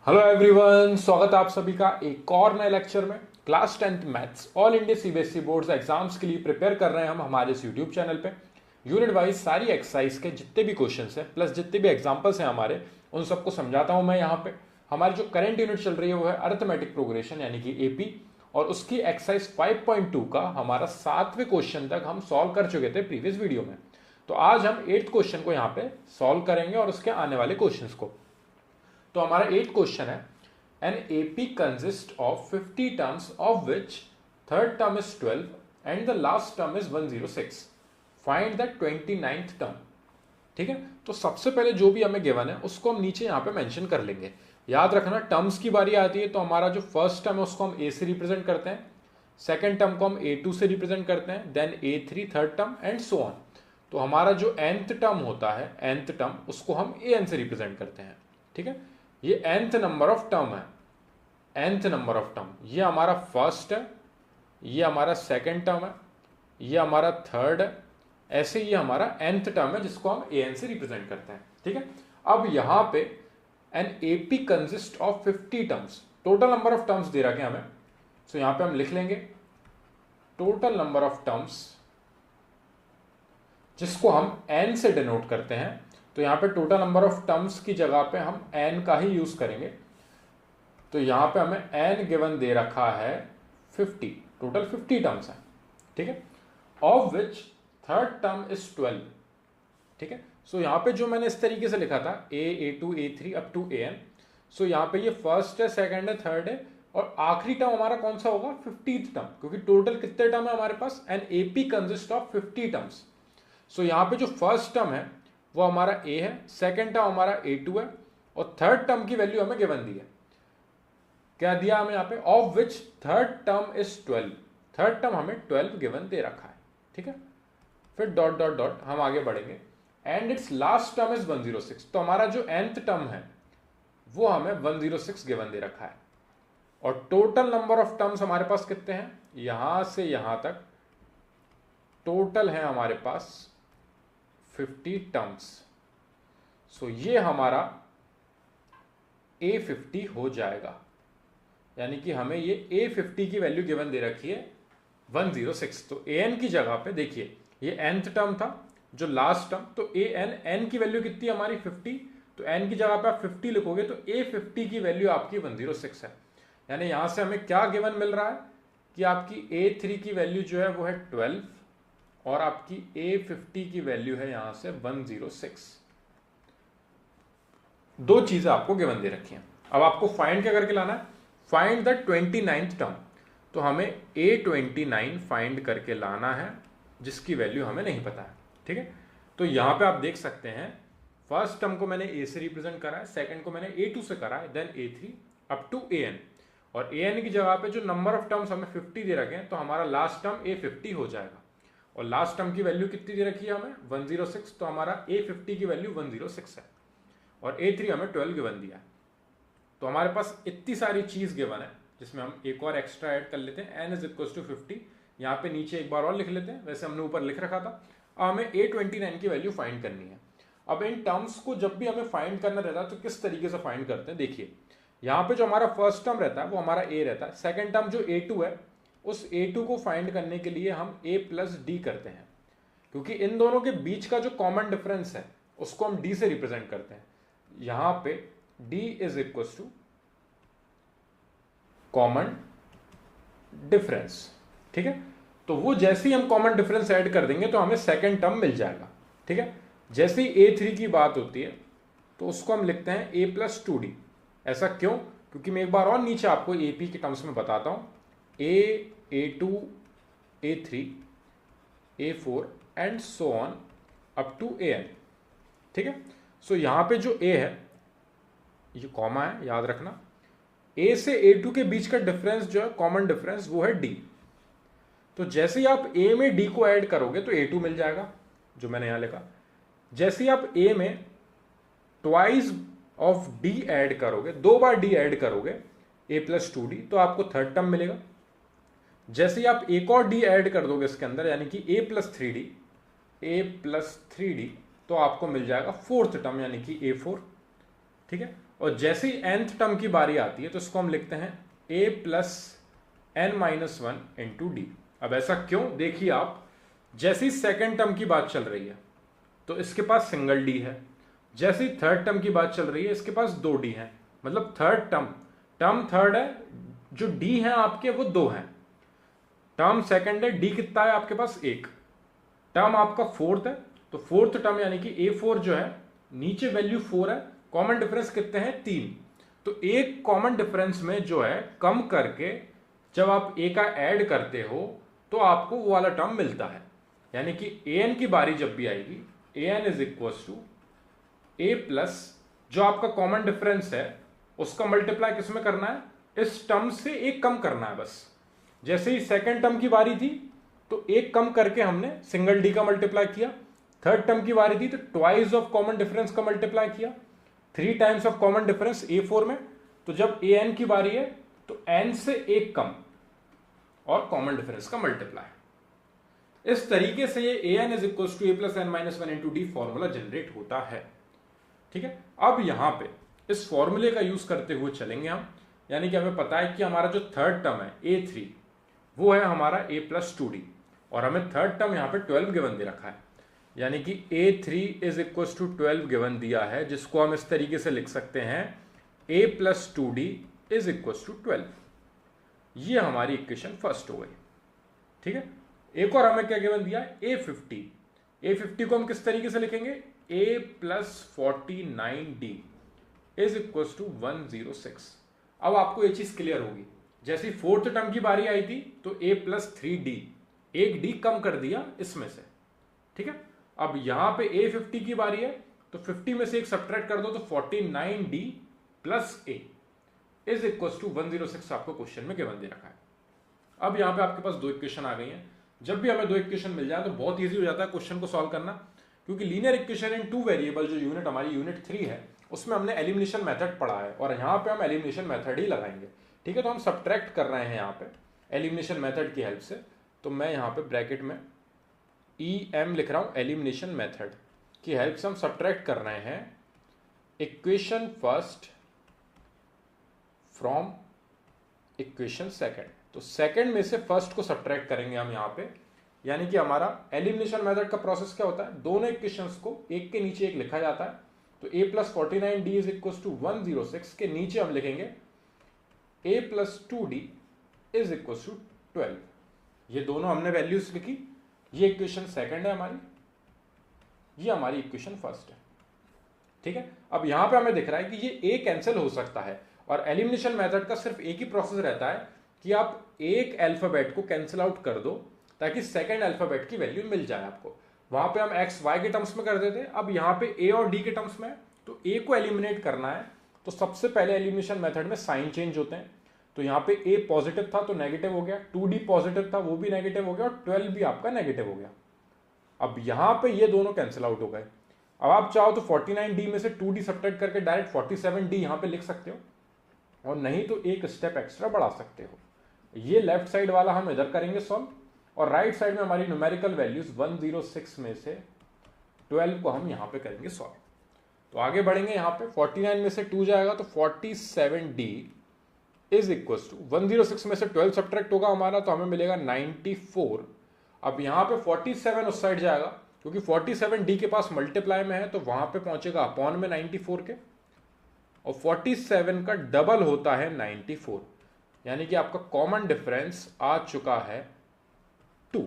Hello everyone, स्वागत है आप सभी का एक और नए लेक्चर में। Class 10th maths all India CBSE boards exams के लिए प्रिपेयर कर रहे हैं हम हमारे इस यूट्यूब चैनल पे। यूनिट वाइज सारी एक्सरसाइज के जितने भी क्वेश्चंस हैं प्लस जितने भी एग्जांपल्स हैं हमारे, उन सबको समझाता हूं मैं यहाँ पे। हमारी जो करंट यूनिट चल रही है वो है अरिथमेटिक प्रोग्रेशन यानी कि एपी, और उसकी एक्सरसाइज 5.2 का हमारा 7वें क्वेश्चन तक हम सॉल्व कर चुके थे प्रीवियस वीडियो में। तो आज हम 8th क्वेश्चन को यहाँ पे सॉल्व करेंगे और उसके आने वाले क्वेश्चन को। तो हमारा 8th क्वेश्चन है, N AP consist of 50 terms of which third term is 12 and the last term is 106, find the 29th term. ठीक है, तो सबसे पहले जो भी हमें गिवन है उसको हम नीचे यहाँ पे मेंशन कर लेंगे। याद रखना, टर्म्स की बारी आती है तो हमारा जो फर्स्ट टर्म है उसको हम ए से रिप्रेजेंट करते हैं, सेकेंड टर्म को हम A2 से रिप्रेजेंट करते हैं, then A3 third term and so on. तो हमारा जो nth टर्म होता है, nth टर्म, उसको हम an से रिप्रेजेंट करते हैं। ठीक है, ये nth नंबर ऑफ टर्म है, nth नंबर ऑफ टर्म। ये हमारा फर्स्ट है, ये हमारा सेकंड टर्म है, ये हमारा थर्ड है, ऐसे ये हमारा nth टर्म है जिसको हम an से रिप्रेजेंट करते हैं। ठीक है, अब यहां पे an AP consist of 50 terms, total number of terms दे रखे हमें। सो यहां पे हम लिख लेंगे टोटल नंबर ऑफ टर्म्स, जिसको हम n से डिनोट करते हैं। तो यहां पे टोटल नंबर ऑफ टर्म्स की जगह पे हम n का ही यूज करेंगे। तो यहां पे हमें n गिवन दे रखा है 50, टोटल 50 टर्म्स है। ठीक है, of which third term is 12। ठीक है, सो यहां पे जो मैंने इस तरीके से लिखा था A2 A3 up to an, सो यहां पे ये फर्स्ट है, सेकंड है, थर्ड है, और आखिरी टर्म हमारा कौन सा होगा? 50th टर्म, क्योंकि टोटल कितने टर्म है हमारे पास? An AP consist of 50 terms. So यहां पे जो फर्स्ट टर्म है वो हमारा a है, सेकंड टर्म हमारा A2 है, और थर्ड टर्म की वैल्यू हमें गिवन दी है। क्या दिया हमें यहाँ पे? Of which third term is 12। Third term हमें 12 गिवन दे रखा है। ठीक है, फिर डॉट डॉट डॉट हम आगे बढ़ेंगे, and it's last term is 106। तो हमारा जो nth टर्म है वो हमें 106 गिवन दे रखा है। और टोटल नंबर ऑफ टर्म्स हमारे पास कितने हैं? यहां से यहां तक टोटल है हमारे पास 50 टर्म्स। सो ये हमारा A50 हो जाएगा, यानी कि हमें ये A50 की वैल्यू गिवन दे रखी है 106। तो an की जगह पे देखिए, ये nth टर्म था जो लास्ट टर्म, तो n की वैल्यू कितनी है हमारी? 50। तो n की जगह पे आप 50 लिखोगे तो A50 की वैल्यू आपकी 106 है। यानी यहां से हमें क्या गिवन मिल रहा है कि आपकी A3 की वैल्यू जो है वो है 12 और आपकी A50 की वैल्यू है यहां से 106। दो चीजें आपको गिवन दे रखी हैं। अब आपको फाइंड क्या करके लाना है? Find the 29th term. तो हमें A29 फाइंड करके लाना है, जिसकी वैल्यू हमें नहीं पता है। ठीक है, तो यहां पे आप देख सकते हैं, फर्स्ट टर्म को मैंने A से रिप्रेजेंट करा है, सेकंड को मैंने A2 से करा है, then A3 up to an, और an की जगह पे जो नंबर ऑफ टर्म्स हमें 50 दे रखे हैं, तो हमारा लास्ट टर्म A50 हो जाएगा। और लास्ट टर्म की वैल्यू कितनी दे रखी है हमें? 106। तो हमारा A50 की वैल्यू 106 है, और A3 हमें 12 गिवन दिया है। तो हमारे पास इतनी सारी चीज गिवन है, जिसमें हम एक और एक्स्ट्रा ऐड कर लेते हैं, n इज इक्वल टू 50। यहाँ पे नीचे एक बार और लिख लेते हैं, वैसे हमने ऊपर लिख रखा था। अब हमें A29 की वैल्यू फाइंड करनी है। अब इन टर्म्स को जब भी हमें फाइंड करना रहता है तो किस तरीके से फाइंड करते हैं? देखिए, यहाँ पे जो हमारा फर्स्ट टर्म रहता है वो हमारा a रहता है, सेकेंड टर्म जो A2 है, उस A2 को फाइंड करने के लिए हम a प्लस डी करते हैं, क्योंकि इन दोनों के बीच का जो कॉमन डिफरेंस है उसको हम d से रिप्रेजेंट करते हैं। यहां पे d is equal to common difference. ठीक है, तो वो जैसे ही हम कॉमन डिफरेंस ऐड कर देंगे तो हमें सेकेंड टर्म मिल जाएगा। ठीक है, जैसे ही A3 की बात होती है तो उसको हम लिखते हैं a प्लस 2d। ऐसा क्यों? क्योंकि मैं एक बार और नीचे आपको AP के टर्म्स में बताता हूं, a, A2, A3, A4 and so on up to an। ठीक है, सो यहां पे जो a है ये कॉमा है, याद रखना। a से A2 के बीच का डिफरेंस जो है, कॉमन डिफरेंस, वो है d। तो जैसे ही आप a में d को ऐड करोगे तो A2 मिल जाएगा, जो मैंने यहां लिखा। जैसे ही आप a में ट्वाइस ऑफ d ऐड करोगे, दो बार d ऐड करोगे, a प्लस 2d, तो आपको थर्ड टर्म मिलेगा। जैसे ही आप एक और d ऐड कर दोगे इसके अंदर, यानी कि a प्लस 3d, तो आपको मिल जाएगा फोर्थ टर्म, यानी कि A4। ठीक है। और जैसे ही nth टर्म की बारी आती है तो इसको हम लिखते हैं a plus n minus one into D. अब ऐसा क्यों, देखिए आप, जैसे ही सेकेंड टर्म की बात चल रही है तो इसके पास सिंगल डी है, जैसे ही थर्ड टर्म की बात चल रही है इसके पास दो डी है, मतलब थर्ड टर्म थर्ड है, जो डी है आपके वो दो हैं। टर्म सेकंड है, डी कितना है आपके पास, एक। टर्म आपका फोर्थ है, तो फोर्थ टर्म यानी कि A4 जो है, नीचे वैल्यू 4 है, कॉमन डिफरेंस कितने हैं, 3। तो एक कॉमन डिफरेंस में जो है कम करके जब आप ए का ऐड करते हो तो आपको वो वाला टर्म मिलता है। यानी कि an की बारी जब भी आएगी, an is equal to a plus जो आपका कॉमन डिफरेंस है उसका मल्टीप्लाई किसमें करना है, इस टर्म से एक कम करना है बस। जैसे ही सेकेंड टर्म की बारी थी तो एक कम करके हमने सिंगल डी का मल्टीप्लाई किया, थर्ड टर्म की बारी थी तो ट्वाइस ऑफ कॉमन डिफरेंस का मल्टीप्लाई किया, 3 times of common difference A4 में। तो जब an की बारी है तो n से एक कम और कॉमन डिफरेंस का मल्टीप्लाई। इस तरीके से ये an is equal to a plus n minus one into d formula generate होता है। ठीक है, अब यहां पे इस फॉर्मूले का यूज करते हुए चलेंगे हम। यानी कि हमें पता है कि हमारा जो थर्ड टर्म है A3 वो है हमारा a प्लस टू डी, और हमें थर्ड टर्म यहां पे 12 गिवन दे रखा है। यानी कि A3 is equal to 12 given दिया है, जिसको हम इस तरीके से लिख सकते हैं a plus two d is equal to 12। ये हमारी इक्वेशन फर्स्ट हो गई। ठीक है, एक और हमें क्या गिवन दिया है, A50 को हम किस तरीके से लिखेंगे, a plus 49d is equal to 106। अब आपको ये चीज क्लियर होगी, जैसे फोर्थ टर्म की बारी आई थी तो a प्लस 3d, एक d कम कर दिया इसमें से। ठीक है, अब यहां पे A50 की बारी है तो 50 में से एक सब्ट्रैक्ट कर दो तो 49d plus a is equal to 106 आपको क्वेश्चन में गिवन दे रखा है। अब यहां पे आपके पास दो इक्वेशन आ गई हैं। जब भी हमें दो इक्वेशन मिल जाए तो बहुत इजी हो जाता है क्वेश्चन को सॉल्व करना, क्योंकि linear equation in two variable जो यूनिट हमारी यूनिट 3 है उसमें हमने एलिमिनेशन मेथड पढ़ा है, और यहाँ पे हम एलिमिनेशन मेथड ही लगाएंगे। ठीक है, तो हम सब्ट्रैक्ट कर रहे हैं यहाँ पे एलिमिनेशन मेथड की हेल्प से। तो मैं यहाँ पे ब्रैकेट में EM लिख रहा हूँ, एलिमिनेशन मेथड की हेल्प से हम सब्ट्रैक्ट कर रहे हैं equation first from equation second. तो सेकंड में से फर्स्ट को सब्ट्रैक्ट करेंगे हम यहाँ पे। यानी कि हमारा एलिमिनेशन मेथड का प्रोसेस क्या होता है, दोनों इक्वेशंस को एक के नीचे एक लिखा जाता है। तो a plus 49d is equal to 106 के नीचे हम लिखेंगे a plus 2d is equal to 12। ये दोनों हमने वैल्यूज लिखी, ये इक्वेशन सेकंड है हमारी, ये हमारी इक्वेशन फर्स्ट है। ठीक है, अब यहां पे हमें दिख रहा है कि ये a कैंसिल हो सकता है, और एलिमिनेशन मेथड का सिर्फ एक ही प्रोसेस रहता है कि आप एक अल्फाबेट को कैंसिल आउट कर दो ताकि सेकंड अल्फाबेट की वैल्यू मिल जाए आपको। वहां पे हम x y के टर्म्स में कर देते हैं, अब यहाँ पे a और d के टर्म्स में, तो a को एलिमिनेट करना है तो सबसे पहले एलिमिनेशन मेथड में साइन चेंज होते हैं। तो यहाँ पे a पॉजिटिव था तो नेगेटिव हो गया, 2d पॉजिटिव था वो भी नेगेटिव हो गया, और 12 भी आपका नेगेटिव हो गया। अब यहाँ पे ये दोनों कैंसिल आउट हो गए। अब आप चाहो तो 49d में से 2d सब्ट्रैक्ट करके डायरेक्ट 47d यहाँ पे लिख सकते हो, और नहीं तो एक स्टेप एक्स्ट्रा बढ़ा सकते हो। ये लेफ्ट साइड वाला हम इधर करेंगे सॉल्व, और राइट साइड में हमारी न्यूमेरिकल वैल्यूज 106 में से 12 को हम यहाँ पे करेंगे सॉल्व। तो आगे बढ़ेंगे, यहाँ पे 49 में से 2 जाएगा तो 47d इज इक्वल टू 106 में से 12 सब्ट्रैक्ट होगा हमारा तो हमें मिलेगा 94। अब यहाँ पे 47 उस साइड जाएगा क्योंकि 47d के पास मल्टीप्लाई में है तो वहां पे पहुंचेगा अपॉन में 94 के, और 47 का डबल होता है 94। यानी कि आपका कॉमन डिफरेंस आ चुका है 2।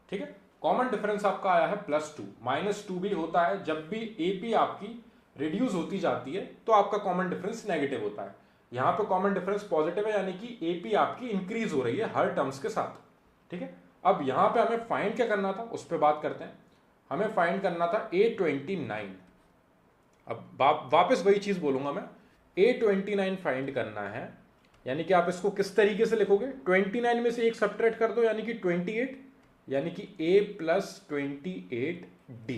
ठीक है, कॉमन डिफरेंस आपका आया है +2। -2 भी होता है जब भी AP आपकी रिड्यूस होती जाती है तो आपका कॉमन डिफरेंस नेगेटिव होता है। यहां पे कॉमन डिफरेंस पॉजिटिव है, यानी कि AP आपकी इंक्रीज हो रही है हर टर्म्स के साथ। ठीक है, अब यहां पे हमें फाइंड क्या करना था उस पर बात करते हैं। हमें फाइंड करना था A29। अब वापस वही चीज बोलूंगा मैं, A29 फाइंड करना है। यानी कि आप इसको किस तरीके से लिखोगे, 29 में से एक सब्ट्रैक्ट कर दो यानी कि 28, यानी कि a प्लस 28d।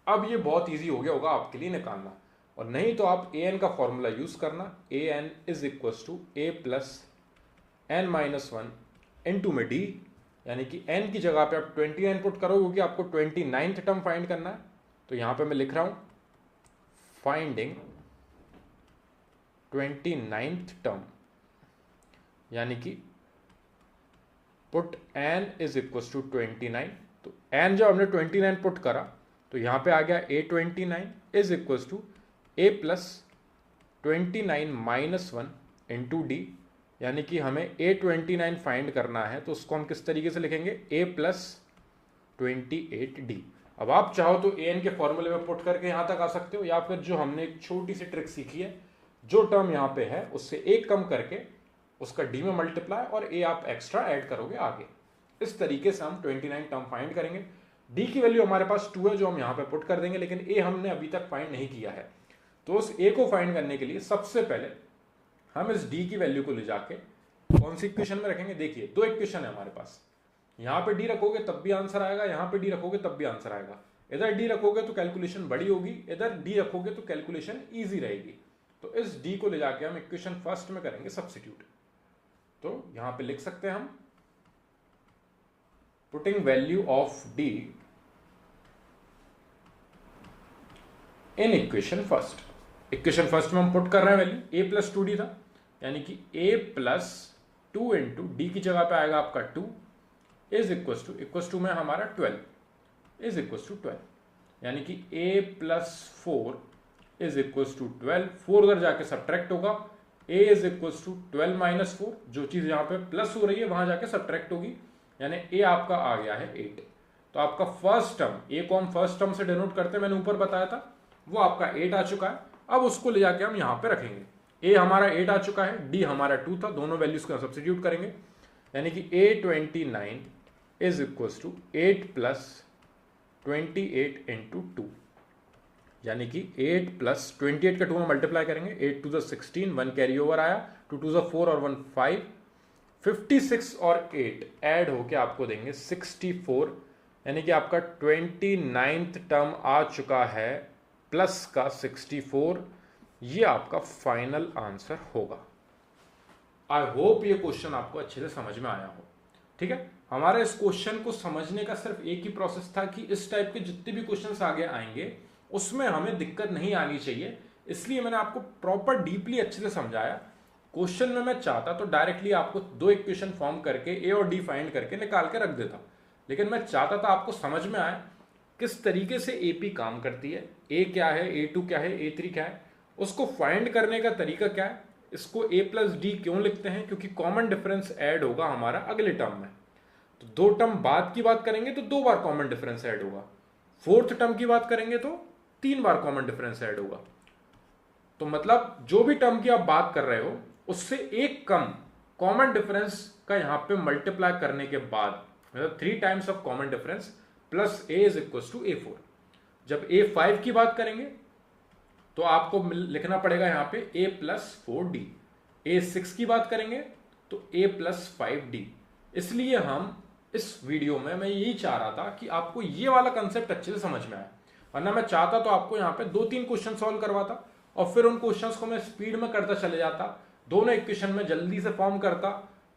अब ये बहुत इजी हो गया होगा आपके लिए निकालना, और नहीं तो आप an का फॉर्मूला यूज करना, an is equal to a plus n minus one into में d, यानी कि n की जगह पे आप 29 पुट करो क्योंकि आपको 29th टर्म फाइंड करना है। तो यहां पे मैं लिख रहा हूं फाइंडिंग 29th टर्म, यानी कि put n is equal to 29। तो n जब हमने 29 पुट करा तो यहाँ पे आ गया A29 is equal to A plus 29 minus 1 into d, यानी कि हमें A29 फाइंड करना है। तो उसको हम किस तरीके से लिखेंगे, A प्लस 28D। अब आप चाहो तो an के फॉर्मूले में पुट करके यहाँ तक आ सकते हो, या फिर जो हमने एक छोटी सी ट्रिक सीखी है, जो टर्म यहाँ पे है उससे एक कम करके उसका d में मल्टीप्लाई और a आप एक्स्ट्रा ऐड करोगे आगे। इस तरीके से हम 29 टर्म फाइंड करेंगे। d की वैल्यू हमारे पास 2 है जो हम यहाँ पे पुट कर देंगे, लेकिन a हमने अभी तक फाइंड नहीं किया है। तो उस a को फाइंड करने के लिए सबसे पहले हम इस d की वैल्यू को ले जाके कौन सी इक्वेशन में रखेंगे। देखिए दो इक्वेशन है हमारे पास, यहाँ पे d रखोगे तब भी आंसर आएगा, यहाँ पे d रखोगे तब भी आंसर आएगा। इधर d रखोगे तो कैलकुलेशन बड़ी होगी, इधर d रखोगे तो कैलकुलेशन ईजी रहेगी। तो इस d को ले जाके हम इक्वेशन फर्स्ट में करेंगे सब्स्टिट्यूट। तो यहां पे लिख सकते हैं हम putting value of d in equation first. Equation first में हम पुट कर रहे हैं वैल्यू a प्लस 2d था, यानी कि a प्लस 2 इंटू डी की जगह पे आएगा आपका 2 इज इक्वल टू में हमारा 12 इज इक्वल टू 12, यानी कि a plus 4 is equal to 12। 4 उधर जाके सब्ट्रैक्ट होगा, a is equal to 12 minus 4, जो चीज यहाँ पे प्लस हो रही है वहां जाके सब्ट्रैक्ट होगी, यानी a आपका आ गया है 8। तो आपका फर्स्ट टर्म, a को हम फर्स्ट टर्म से डिनोट करते हैं, मैंने ऊपर बताया था, वो आपका 8 आ चुका है। अब उसको ले जाके हम यहाँ पे रखेंगे। a हमारा 8 आ चुका है, d हमारा 2 था, दोनों वैल्यूज को सब्स्टिट्यूट करेंगे, यानी कि A29 is equal to 8 plus 28 into 2, यानी कि 8 प्लस 28 का 2 में मल्टीप्लाई करेंगे, 8 टू द 16, 1 कैरी ओवर आया, 2 टू द 4 और 1 5, 56 और 8 ऐड होके आपको देंगे 64, यानी कि आपका 29th टर्म आ चुका है प्लस का 64। ये आपका फाइनल आंसर होगा। आई होप ये क्वेश्चन आपको अच्छे से समझ में आया हो। ठीक है, हमारे इस क्वेश्चन को समझने का सिर्फ एक ही प्रोसेस था कि इस टाइप के जितने भी क्वेश्चंस आगे आएंगे उसमें हमें दिक्कत नहीं आनी चाहिए, इसलिए मैंने आपको प्रॉपर डीपली अच्छे से समझाया। क्वेश्चन में मैं चाहता तो डायरेक्टली आपको दो इक्वेशन फॉर्म करके ए और डी फाइंड करके निकाल के रख देता, लेकिन मैं चाहता था आपको समझ में आए किस तरीके से एपी काम करती है, ए क्या है, A2 क्या है, A3 क्या है, उसको फाइंड करने का तरीका क्या है, इसको a प्लस डी क्यों लिखते हैं, क्योंकि कॉमन डिफरेंस ऐड होगा हमारा अगले टर्म में। तो दो टर्म बाद की बात करेंगे तो 2 बार कॉमन डिफरेंस ऐड होगा, फोर्थ टर्म की बात करेंगे तो 3 बार कॉमन डिफरेंस ऐड होगा। तो मतलब जो भी टर्म की आप बात कर रहे हो उससे एक कम कॉमन डिफरेंस का यहां पे मल्टीप्लाई करने के बाद, मतलब 3 times of common difference plus a is equal to A4। जब A5 की बात करेंगे तो आपको लिखना पड़ेगा यहां पे a प्लस 4d। A6 की बात करेंगे तो a प्लस 5d। इसलिए हम इस वीडियो में मैं यही चाह रहा था कि आपको ये वाला कंसेप्ट अच्छे से समझ में आए, वरना मैं चाहता तो आपको यहाँ पे 2-3 क्वेश्चन सॉल्व करवाता और फिर उन क्वेश्चंस को मैं स्पीड में करता चले जाता, दोनों इक्वेशन में जल्दी से फॉर्म करता,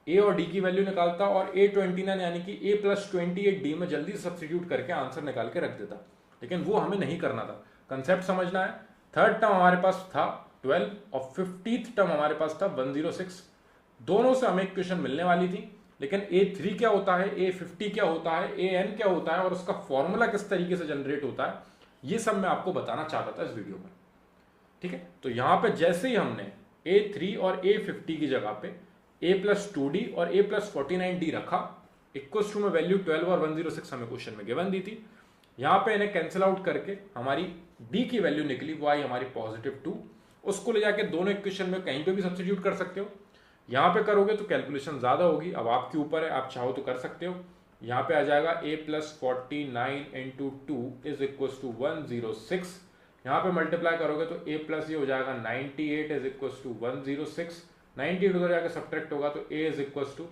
a और d की वैल्यू निकालता और A29 यानी कि a प्लस 28d में जल्दी से सब्स्टिट्यूट करके आंसर निकाल के रख देता, लेकिन वो हमें नहीं करना था। कंसेप्ट समझना है। थर्ड टर्म हमारे पास था 12 और 50th टर्म हमारे पास था 106। दोनों से हमें इक्वेशन मिलने वाली थी, लेकिन A3 क्या होता है, A50 क्या होता है, AN क्या होता है और उसका फॉर्मूला किस तरीके से जनरेट होता है, ये सब मैं आपको बताना चाहता था इस वीडियो में। ठीक है, तो यहां पे जैसे ही हमने A3 और A50 की जगह पे a प्लस 2d और a प्लस 49d रखा, इक्वल टू में वैल्यू 12 और 106 हमें क्वेश्चन में गिवन दी थी, यहां पे इन्हें कैंसिल आउट करके हमारी d की वैल्यू निकली, वो आई हमारी +2। उसको ले जाके दोनों इक्वेशन में कहीं पे भी सब्स्टिट्यूट कर सकते हो। यहां पे करोगे तो कैलकुलेशन ज्यादा होगी, अब आपके ऊपर है, आप चाहो तो कर सकते हो। यहां पे आ जाएगा a plus 49 into 2 is equal to 106। यहां पे मल्टीप्लाई करोगे तो a प्लस ये हो जाएगा 98 इज इक्वल टू 106। 98 उधर जाके सब्ट्रैक्ट होगा तो a is equal to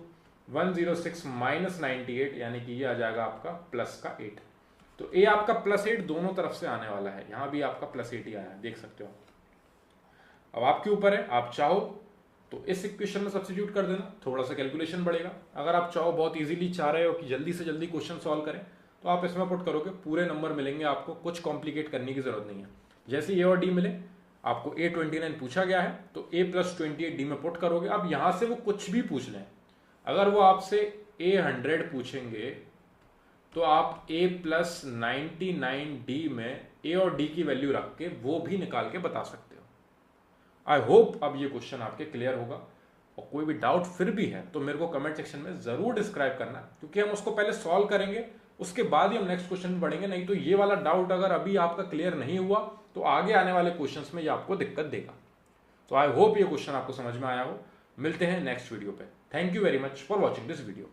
106 minus 98, यानी कि ये आ जाएगा आपका प्लस का 8। तो a आपका +8 दोनों तरफ से आने वाला है, यहां भी आपका +8 ही आया है, देख सकते हो। अब आपके ऊपर है, आप चाहो तो इस इक्वेशन में सब्स्टिट्यूट कर देना, थोड़ा सा कैलकुलेशन बढ़ेगा। अगर आप चाहो बहुत इजीली चाह रहे हो कि जल्दी से जल्दी क्वेश्चन सॉल्व करें तो आप इसमें पुट करोगे, पूरे नंबर मिलेंगे आपको, कुछ कॉम्प्लिकेट करने की जरूरत नहीं है। जैसे ए और डी मिले आपको A29 पूछा गया है तो A+28 D में पुट करोगे। अब यहां से वो कुछ भी पूछ लें, अगर वो आपसे A100 पूछेंगे तो आप A+99D में A और D की वैल्यू रख के वो भी निकाल के बता सकते हो। आई होप अब ये क्वेश्चन आपके क्लियर होगा, और कोई भी डाउट फिर भी है तो मेरे को कमेंट सेक्शन में जरूर डिस्क्राइब करना, क्योंकि हम उसको पहले सॉल्व करेंगे, उसके बाद ही हम नेक्स्ट क्वेश्चन में बढ़ेंगे। नहीं तो ये वाला डाउट अगर अभी आपका क्लियर नहीं हुआ तो आगे आने वाले क्वेश्चंस में ये आपको दिक्कत देगा। तो आई होप ये क्वेश्चन आपको समझ में आया हो। मिलते हैं नेक्स्ट वीडियो पे। Thank you very much for watching this video.